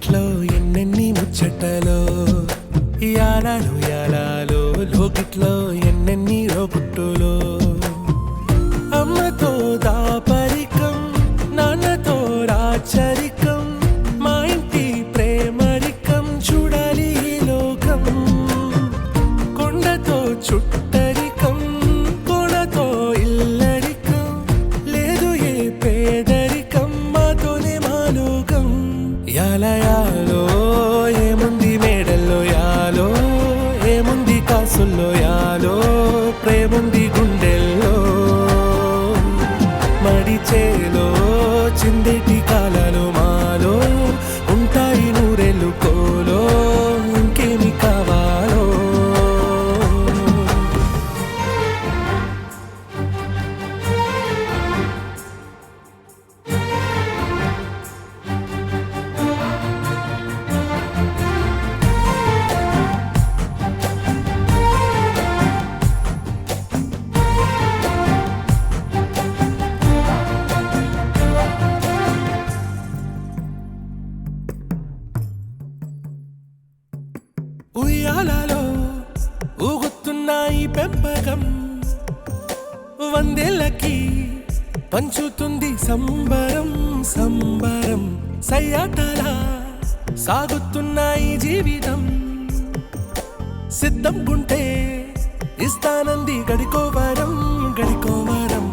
ఇన్నిట్లో ఎన్నెన్ని ముచ్చటలో యాలాలో యాలాలో లోకిట్లో ఎన్నెన్ని రోగుట్టులో అమ్మతో దాపరికం నాన్నతో రాచరికం మా ఇంటి ప్రేమరికం చూడాలి ఈ లోకం కొండతో చుట్టరికం కోణతో ఇల్లరికం లేదు ఏ పేదరికం మాతోనే మా లోకం యాలయాలో ఏముంది మేడల్లో యాలో ఏముంది కాసుల్లో యాలో ప్రేముంది గుండెల్లో మడిచేలో చిందేటి కాలాలు మాలో ఉంటాయి నూరెళ్ళు కోలో ఇంకేమి కావాలో ఉయ్యాలలో ఊగుతున్నాయి పెంపకం వందేళ్ళకి పంచుతుంది సంబరం సంబరం సయ్యాటలా సాగుతున్నాయి జీవితం సిద్ధం గుంటే ఇస్తానంది గడికోవరం గడికోవరం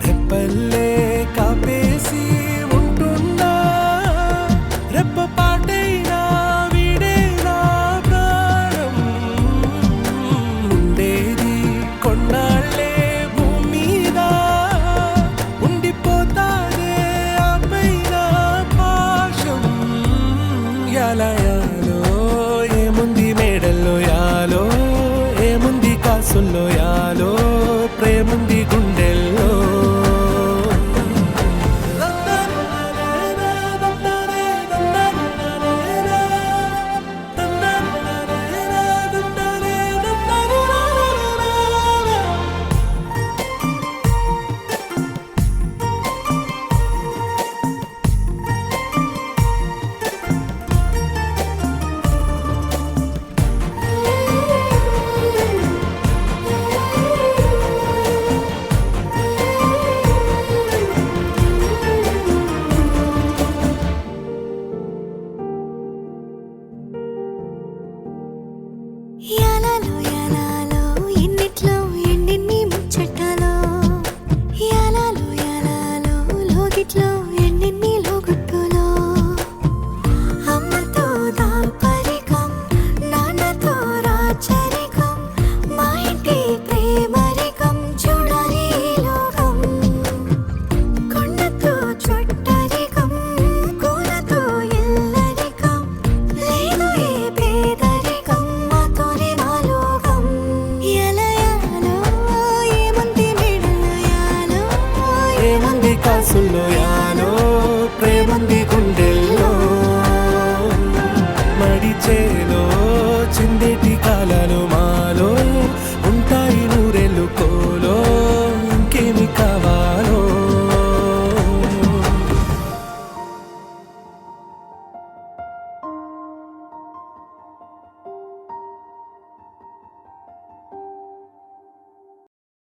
రెప్పల్లే కాపేసి ఉంటున్నా రెప్ప పాటైనా వీడేనా ప్రాణం ఉండేది కొన్నాళ్ళే భూమి మీద ఉండిపోతానే ఆ పైన పాశం యాలయాలో ఏముంది మేడల్లో యాలో ఏముంది కాసుల్లో యాలో ప్రేముంది గుండెల్లో యాలాలో యాలాలో ఎన్నిట్లో ఎన్నెన్ని ముచ్చటలో యాలాలో యాలాలో లోగిట్లో ఎన్నెన్ని లోగుట్టులో అమ్మతో దాపరికం నాన్నతో రాచరికం మా ఇంటి ప్రేమరికం చూడాలి ఈ లోకం కొండతో చుట్టరికం కోనతో ఇల్లరికం లేదు ఏ పేదరికం మాతోనే మా లోకం యాలయాలో ఏముంది మేడల్లో యాలో ఏముంది కాసుల్లో యాలో ప్రేముంది గుండెల్లో మడిచే